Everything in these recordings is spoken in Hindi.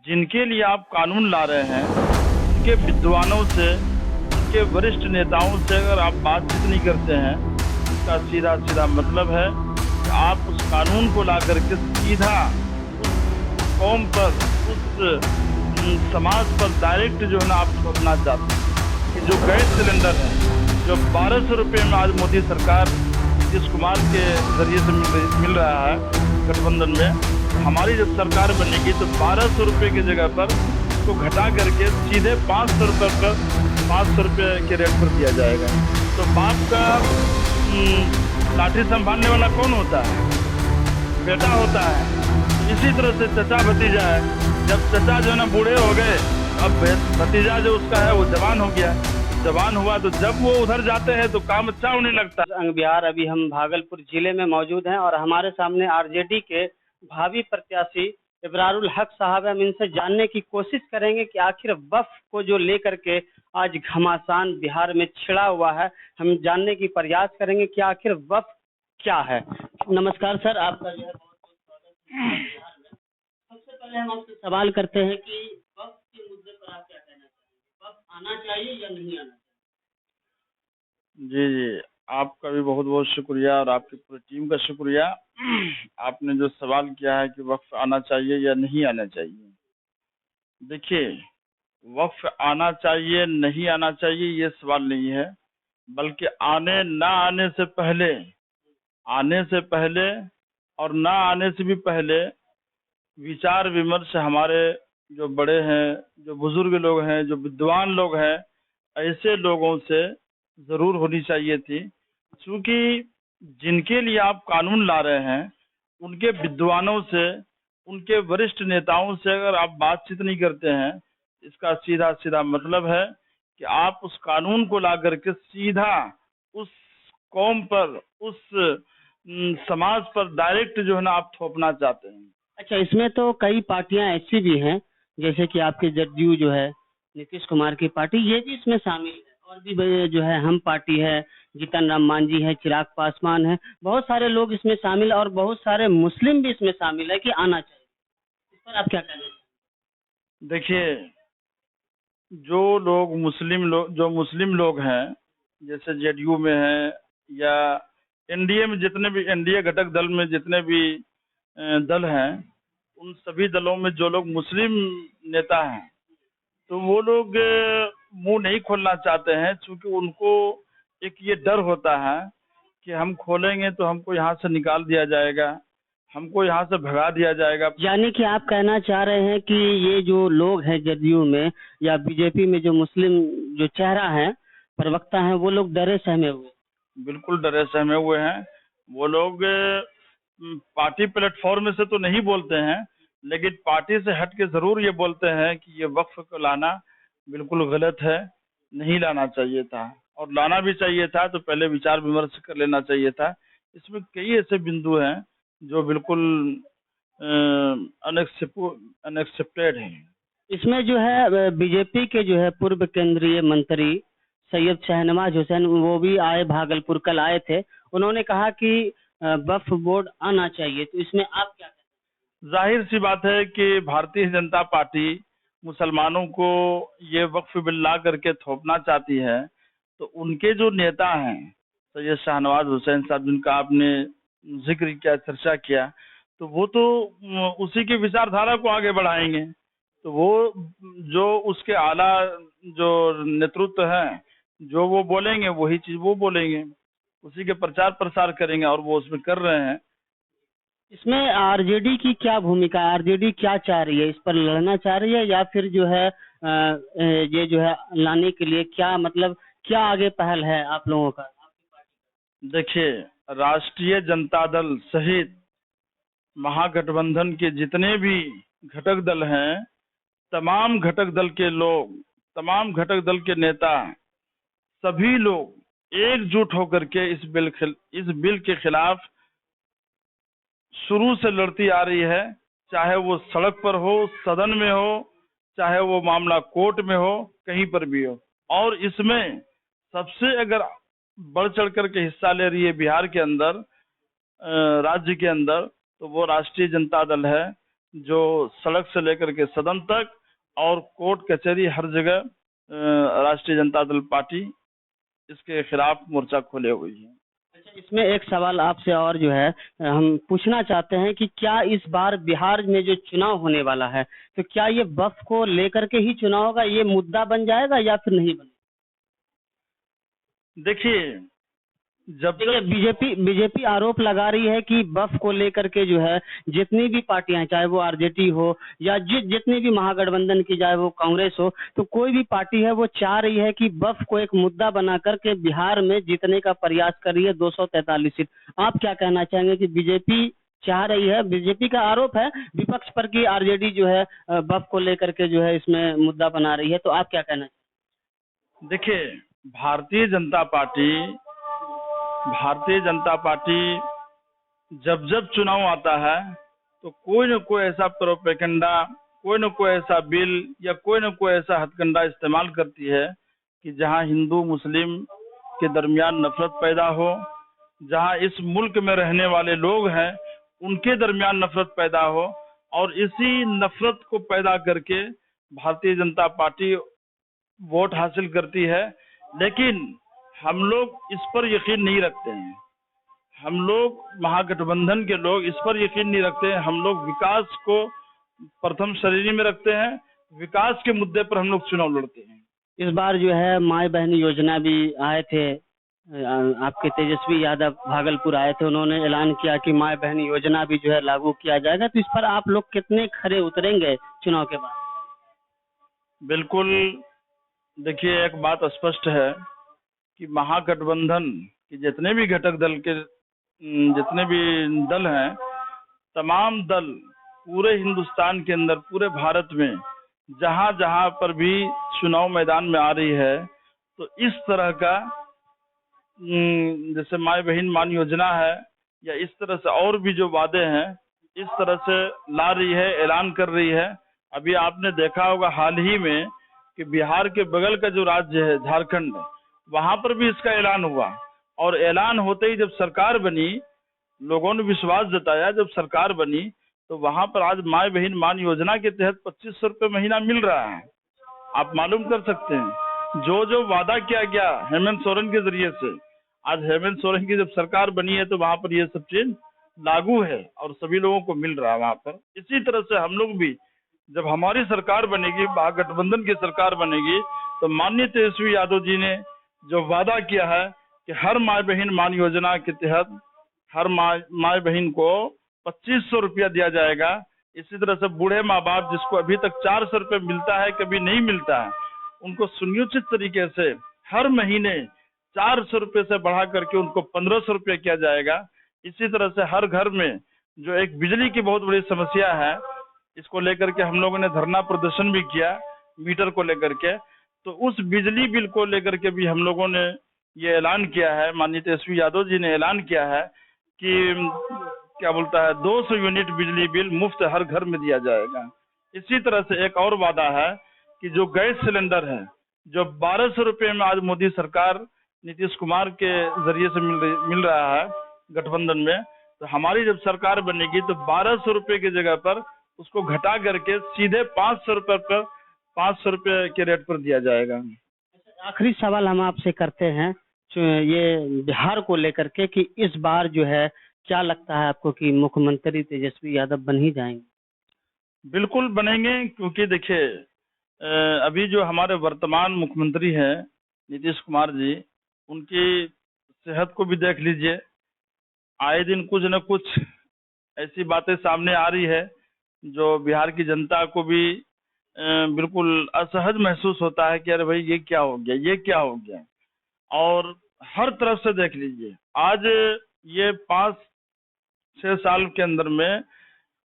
जिनके लिए आप कानून ला रहे हैं, उनके विद्वानों से, उनके वरिष्ठ नेताओं से अगर आप बातचीत नहीं करते हैं, इसका सीधा सीधा मतलब है कि आप उस कानून को ला करके सीधा उस कौम पर, उस समाज पर डायरेक्ट जो है ना आप थोपना चाहते हैं कि जो गैस सिलेंडर है, जो 1200 रुपये में आज मोदी सरकार नीतीश कुमार के जरिए से मिल रहा है गठबंधन में, हमारी जब सरकार बनेगी तो 1200 रुपये की जगह पर उसको घटा करके सीधे 500 रुपये पर 500 रुपये के रेट पर दिया जाएगा। तो बाप का लाठी संभालने वाला कौन होता है? बेटा होता है। इसी तरह से चचा भतीजा है, जब चचा जो है ना बूढ़े हो गए, अब भतीजा जो उसका है वो जवान हो गया, जवान हुआ तो जब वो उधर जाते हैं तो काम अच्छा होने लगता है। अंग बिहार, अभी हम भागलपुर जिले में मौजूद हैं और हमारे सामने आरजेडी के भावी प्रत्याशी इबरारुल हक साहब है। हम इनसे जानने की कोशिश करेंगे कि आखिर वक्फ को जो लेकर के आज घमासान बिहार में छिड़ा हुआ है, हम जानने की प्रयास करेंगे कि आखिर वक्फ क्या है। नमस्कार सर, आपका जो है बहुत बहुत स्वागत है। सबसे पहले हम आपसे सवाल करते हैं कि वक्फ के मुद्दे पर आप क्या कहना चाहेंगे? वक्फ आना चाहिए या नहीं आना चाहिए? जी, आपका भी बहुत बहुत शुक्रिया और आपकी पूरी टीम का शुक्रिया। आपने जो सवाल किया है कि वक्फ आना चाहिए या नहीं आना चाहिए, देखिए, वक्फ आना चाहिए नहीं आना चाहिए ये सवाल नहीं है, बल्कि आने से पहले और ना आने से भी पहले विचार विमर्श हमारे जो बड़े हैं, जो बुजुर्ग लोग हैं, जो विद्वान लोग हैं, ऐसे लोगों से जरूर होनी चाहिए थी। क्योंकि जिनके लिए आप कानून ला रहे हैं, उनके विद्वानों से, उनके वरिष्ठ नेताओं से अगर आप बातचीत नहीं करते हैं, इसका सीधा सीधा मतलब है कि आप उस कानून को ला करके सीधा उस कौम पर, उस समाज पर डायरेक्ट जो है ना आप थोपना चाहते हैं। अच्छा, इसमें तो कई पार्टियां ऐसी भी हैं, जैसे कि आपके जदयू जो है नीतीश कुमार की पार्टी, ये भी इसमें शामिल है, और भी जो है हम पार्टी है, जीतन राम मांझी है, चिराग पासवान है, बहुत सारे लोग इसमें शामिल, और बहुत सारे मुस्लिम भी इसमें शामिल है कि आना चाहिए। इस पर आप क्या कहना चाहेंगे? देखिए, जो मुस्लिम लोग हैं, जैसे जेडीयू में है या एनडीए में, जितने भी एनडीए घटक दल में जितने भी दल हैं, उन सभी दलों में जो लोग मुस्लिम नेता हैं, तो वो लोग मुंह नहीं खोलना चाहते हैं, क्योंकि उनको एक ये डर होता है कि हम खोलेंगे तो हमको यहाँ से निकाल दिया जाएगा, हमको यहाँ से भगा दिया जाएगा। यानी कि आप कहना चाह रहे हैं कि ये जो लोग हैं जदयू में या बीजेपी में, जो मुस्लिम जो चेहरा है, प्रवक्ता हैं, वो लोग डरे सहमे हुए? बिल्कुल डरे सहमे हुए हैं। वो लोग पार्टी प्लेटफॉर्म से तो नहीं बोलते हैं, लेकिन पार्टी से हट के जरूर ये बोलते हैं कि ये वक्फ को लाना बिल्कुल गलत है, नहीं लाना चाहिए था, और लाना भी चाहिए था तो पहले विचार विमर्श कर लेना चाहिए था। इसमें कई ऐसे बिंदु हैं जो बिल्कुल अनएक्सेप्टेड हैं। इसमें जो है बीजेपी के जो है पूर्व केंद्रीय मंत्री सैयद शहनवाज हुसैन, वो भी आए भागलपुर, कल आए थे। उन्होंने कहा कि वक्फ बोर्ड आना चाहिए, तो इसमें आप क्या कहते हैं? जाहिर सी बात है कि भारतीय जनता पार्टी मुसलमानों को ये वक्फ बिल ला करके थोपना चाहती है, तो उनके जो नेता हैं सैयद शाहनवाज हुसैन साहब, जिनका आपने जिक्र किया, चर्चा किया, तो वो तो उसी की विचारधारा को आगे बढ़ाएंगे। तो वो जो उसके आला जो नेतृत्व है, जो वो बोलेंगे वही चीज वो बोलेंगे, उसी के प्रचार प्रसार करेंगे, और वो उसमें कर रहे हैं। इसमें आरजेडी की क्या भूमिका है? आरजेडी क्या चाह रही है? इस पर लड़ना चाह रही है, या फिर जो है ये जो है लाने के लिए क्या, मतलब क्या आगे पहल है आप लोगों का? देखिए, राष्ट्रीय जनता दल सहित महागठबंधन के जितने भी घटक दल हैं, तमाम घटक दल के लोग, तमाम घटक दल के नेता, सभी लोग एकजुट होकर के इस बिल के खिलाफ शुरू से लड़ती आ रही है। चाहे वो सड़क पर हो, सदन में हो, चाहे वो मामला कोर्ट में हो, कहीं पर भी हो। और इसमें सबसे अगर बढ़ चढ़ करके हिस्सा ले रही है बिहार के अंदर, राज्य के अंदर, तो वो राष्ट्रीय जनता दल है। जो सड़क से लेकर के सदन तक और कोर्ट कचहरी हर जगह राष्ट्रीय जनता दल पार्टी इसके खिलाफ मोर्चा खोले हुई है। अच्छा, इसमें एक सवाल आपसे और जो है हम पूछना चाहते हैं कि क्या इस बार बिहार में जो चुनाव होने वाला है तो क्या ये वक्फ को लेकर के ही चुनाव होगा, ये मुद्दा बन जाएगा या फिर नहीं बनेगा? देखिए, जब देखिए, बीजेपी आरोप लगा रही है कि वक्फ को लेकर के जो है जितनी भी पार्टियां, चाहे वो आरजेडी हो या जितनी भी महागठबंधन की, चाहे वो कांग्रेस हो, तो कोई भी पार्टी है वो चाह रही है कि वक्फ को एक मुद्दा बना करके बिहार में जीतने का प्रयास कर रही है 243 सीट। आप क्या कहना चाहेंगे कि बीजेपी चाह रही है, बीजेपी का आरोप है विपक्ष पर कि आरजेडी जो है वक्फ को लेकर के जो है इसमें मुद्दा बना रही है, तो आप क्या कहना चाहेंगे? देखिए, भारतीय जनता पार्टी जब जब चुनाव आता है तो कोई न कोई ऐसा प्रोपेगेंडा, कोई न कोई ऐसा बिल या कोई न कोई ऐसा हथकंडा इस्तेमाल करती है कि जहां हिंदू मुस्लिम के दरमियान नफरत पैदा हो, जहां इस मुल्क में रहने वाले लोग हैं उनके दरमियान नफरत पैदा हो, और इसी नफरत को पैदा करके भारतीय जनता पार्टी वोट हासिल करती है। लेकिन हम लोग इस पर यकीन नहीं रखते हैं, हम लोग महागठबंधन के लोग इस पर यकीन नहीं रखते हैं। हम लोग विकास को प्रथम श्रेणी में रखते हैं, विकास के मुद्दे पर हम लोग चुनाव लड़ते हैं। इस बार जो है माई बहन योजना भी आए थे, आपके तेजस्वी यादव भागलपुर आए थे, उन्होंने ऐलान किया कि माई बहन योजना भी जो है लागू किया जाएगा, तो इस पर आप लोग कितने खरे उतरेंगे चुनाव के बाद? बिल्कुल, देखिए, एक बात स्पष्ट है कि महागठबंधन के जितने भी घटक दल के जितने भी दल हैं, तमाम दल पूरे हिंदुस्तान के अंदर, पूरे भारत में जहां जहां पर भी चुनाव मैदान में आ रही है, तो इस तरह का जैसे माई बहन मान योजना है या इस तरह से और भी जो वादे हैं, इस तरह से ला रही है, ऐलान कर रही है। अभी आपने देखा होगा हाल ही में कि बिहार के बगल का जो राज्य है झारखंड, वहां पर भी इसका ऐलान हुआ, और ऐलान होते ही जब सरकार बनी, लोगों ने विश्वास जताया, जब सरकार बनी तो वहां पर आज माई बहन मान योजना के तहत 2500 रुपये महीना मिल रहा है। आप मालूम कर सकते हैं जो जो वादा किया गया हेमंत सोरेन के जरिए से, आज हेमंत सोरेन की जब सरकार बनी है तो वहां पर ये सब चीज लागू है और सभी लोगों को मिल रहा है वहां पर। इसी तरह से हम लोग भी जब हमारी सरकार बनेगी, महागठबंधन की सरकार बनेगी, तो माननीय तेजस्वी यादव जी ने जो वादा किया है कि हर माई बहन मान योजना के तहत हर माई बहन को 2500 रुपया दिया जाएगा। इसी तरह से बूढ़े माँ बाप जिसको अभी तक 400 रुपये मिलता है, कभी नहीं मिलता है, उनको सुनियोजित तरीके से हर महीने 400 रुपये से बढ़ा करके उनको 1500 रुपये किया जाएगा। इसी तरह से हर घर में जो एक बिजली की बहुत बड़ी समस्या है, इसको लेकर के हम लोगों ने धरना प्रदर्शन भी किया मीटर को लेकर के, तो उस बिजली बिल को लेकर के भी हम लोगों ने ये ऐलान किया है, माननीय तेजस्वी यादव जी ने ऐलान किया है कि क्या बोलता है 200 यूनिट बिजली बिल मुफ्त हर घर में दिया जाएगा। इसी तरह से एक और वादा है कि जो गैस सिलेंडर है जो 1200 रुपये में आज मोदी सरकार नीतीश कुमार के जरिए से मिल रहा है गठबंधन में, तो हमारी जब सरकार बनेगी तो 1200 रुपये की जगह पर उसको घटा करके सीधे 500 रुपये पर 500 रुपये के रेट पर दिया जाएगा। आखिरी सवाल हम आपसे करते हैं ये बिहार को लेकर के कि इस बार जो है क्या लगता है आपको कि मुख्यमंत्री तेजस्वी यादव बन ही जाएंगे? बिल्कुल बनेंगे, क्योंकि देखिए अभी जो हमारे वर्तमान मुख्यमंत्री हैं नीतीश कुमार जी, उनकी सेहत को भी देख लीजिए, आए दिन कुछ न कुछ ऐसी बातें सामने आ रही है जो बिहार की जनता को भी बिल्कुल असहज महसूस होता है कि अरे भाई ये क्या हो गया, ये क्या हो गया। और हर तरफ से देख लीजिए, आज ये 5-6 साल के अंदर में,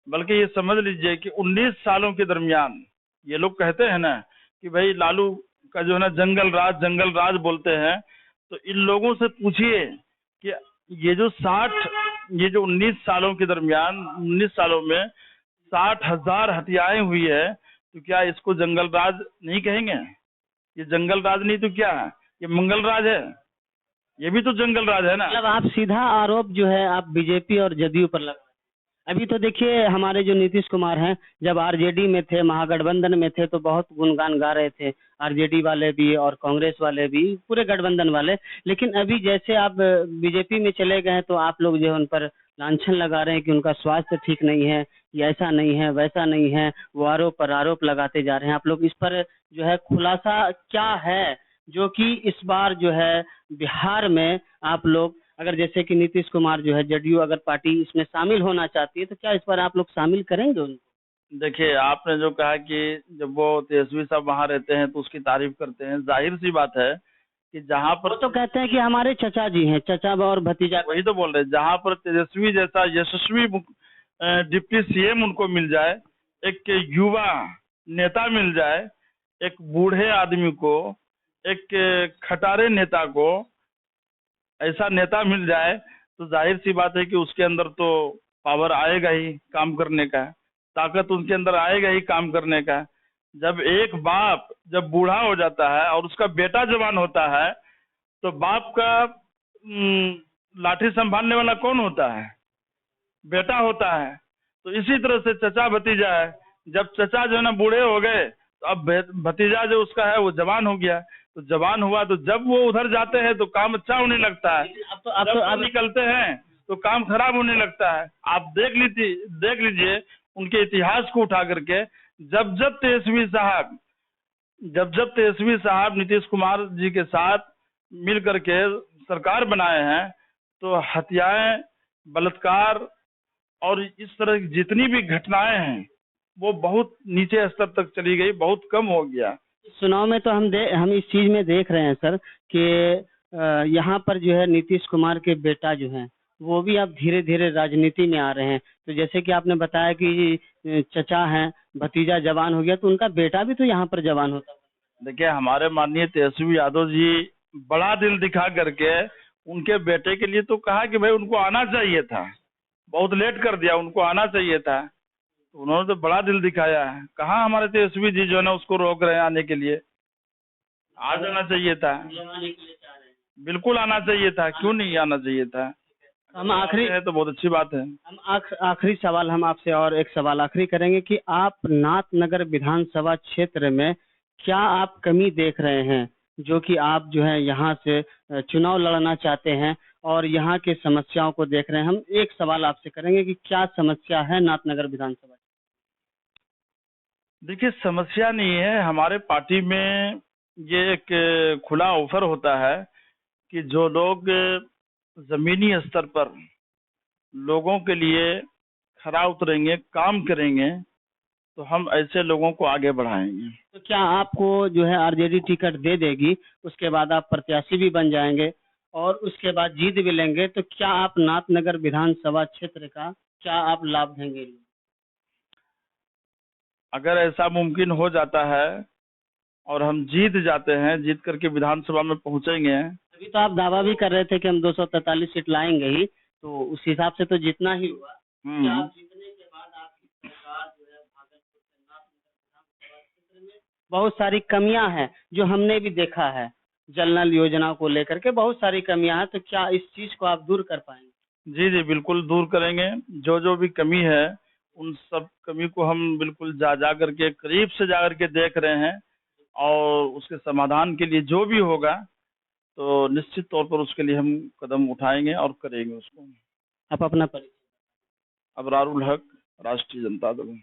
बल्कि ये समझ लीजिए कि 19 सालों के दरमियान, ये लोग कहते हैं ना कि भाई लालू का जो है ना जंगल राज बोलते हैं, तो इन लोगों से पूछिए कि ये जो 19 सालों के दरमियान 19 सालों में 60,000 हत्याएं हुई है, तो क्या इसको जंगल राज नहीं कहेंगे? ये जंगल राज नहीं तो क्या है, ये मंगल राज है, ये भी तो जंगल राज है ना। मतलब आप सीधा आरोप जो है आप बीजेपी और जदयू पर लगा? अभी तो देखिए हमारे जो नीतीश कुमार हैं, जब आरजेडी में थे, महागठबंधन में थे, तो बहुत गुणगान गा रहे थे, आरजेडी वाले भी और कांग्रेस वाले भी, पूरे गठबंधन वाले। लेकिन अभी जैसे आप बीजेपी में चले गए हैं, तो आप लोग जो है उन पर लांछन लगा रहे हैं कि उनका स्वास्थ्य ठीक नहीं है, या ऐसा नहीं है, वैसा नहीं है, वो आरोप पर आरोप लगाते जा रहे हैं। आप लोग इस पर जो है खुलासा क्या है, जो कि इस बार जो है बिहार में आप लोग, अगर जैसे कि नीतीश कुमार जो है, जदयू अगर पार्टी इसमें शामिल होना चाहती है, तो क्या इस बार आप लोग शामिल करेंगे उनको? देखिए, आपने जो कहा कि जब वो तेजस्वी साहब वहाँ रहते हैं तो उसकी तारीफ करते हैं, जाहिर सी बात है कि जहाँ पर वो तो कहते हैं कि हमारे चचा जी हैं, चचा और भतीजा। वही तो बोल रहे हैं, जहाँ पर तेजस्वी जैसा यशस्वी डिप्टी सीएम उनको मिल जाए, एक युवा नेता मिल जाए, एक बूढ़े आदमी को, एक खटारे नेता को ऐसा नेता मिल जाए, तो जाहिर सी बात है कि उसके अंदर तो पावर आएगा ही काम करने का, ताकत उनके अंदर आएगा ही काम करने का। जब एक बाप जब बूढ़ा हो जाता है और उसका बेटा जवान होता है, तो बाप का लाठी संभालने वाला कौन होता है? बेटा होता है। तो इसी तरह से चचा भतीजा है, जब चचा जो है ना बूढ़े हो गए, तो अब भतीजा जो उसका है वो जवान हो गया, तो जवान हुआ तो जब वो उधर जाते हैं तो काम अच्छा होने लगता है, जब वो निकलते हैं तो काम खराब होने लगता है। आप देख लीजिए उनके इतिहास को उठा करके, जब जब तेजस्वी साहब नीतीश कुमार जी के साथ मिल करके सरकार बनाए हैं, तो हत्याएं, बलात्कार और इस तरह की जितनी भी घटनाएं हैं वो बहुत नीचे स्तर तक चली गई, बहुत कम हो गया। चुनाव में तो हम इस चीज में देख रहे हैं सर कि यहाँ पर जो है नीतीश कुमार के बेटा जो हैं वो भी अब धीरे धीरे राजनीति में आ रहे हैं। तो जैसे कि आपने बताया कि चचा हैं, भतीजा जवान हो गया, तो उनका बेटा भी तो यहाँ पर जवान होता है। देखिए, हमारे माननीय तेजस्वी यादव जी बड़ा दिल दिखा करके उनके बेटे के लिए तो कहा कि भाई उनको आना चाहिए था, बहुत लेट कर दिया, उनको आना चाहिए था, तो उन्होंने तो बड़ा दिल दिखाया है। कहाँ हमारे तेजस्वी जी जो है ना उसको रोक रहे हैं आने के लिए? आ जाना चाहिए था, बिल्कुल आना चाहिए था, क्यों नहीं आना चाहिए था? हम आखिरी है तो बहुत अच्छी बात है। हम आखिरी सवाल हम आपसे और एक सवाल आखिरी करेंगे कि आप नाथनगर विधानसभा क्षेत्र में क्या आप कमी देख रहे हैं, जो कि आप जो है यहाँ से चुनाव लड़ना चाहते हैं और यहाँ के समस्याओं को देख रहे हैं। हम एक सवाल आपसे करेंगे कि क्या समस्या है नाथनगर विधानसभा? देखिए, समस्या नहीं है, हमारे पार्टी में ये एक खुला ऑफर होता है कि जो लोग जमीनी स्तर पर लोगों के लिए खरा उतरेंगे, काम करेंगे, तो हम ऐसे लोगों को आगे बढ़ाएंगे। तो क्या आपको जो है आरजेडी टिकट दे देगी, उसके बाद आप प्रत्याशी भी बन जाएंगे और उसके बाद जीत भी लेंगे, तो क्या आप नाथनगर विधानसभा क्षेत्र का क्या आप लाभ देंगे? अगर ऐसा मुमकिन हो जाता है और हम जीत जाते हैं, जीत करके विधानसभा में पहुंचेंगे। अभी तो आप दावा भी कर रहे थे कि हम 243 सीट लाएंगे ही, तो उस हिसाब से तो जितना ही हुआ। क्या आप जीतने के बाद आपकी सरकार जो है भागलपुर से नाथनगर विधानसभा क्षेत्र में बहुत सारी कमियां हैं जो हमने भी देखा है, जल नल योजना को लेकर के बहुत सारी कमियां हैं, तो क्या इस चीज को आप दूर कर पाएंगे? जी जी, बिल्कुल दूर करेंगे। जो जो भी कमी है उन सब कमी को हम बिल्कुल जा करके करीब से जा करके देख रहे हैं, और उसके समाधान के लिए जो भी होगा तो निश्चित तौर पर उसके लिए हम कदम उठाएंगे और करेंगे उसको। आप अपना परिचय? अबरारुल हक, राष्ट्रीय जनता दल।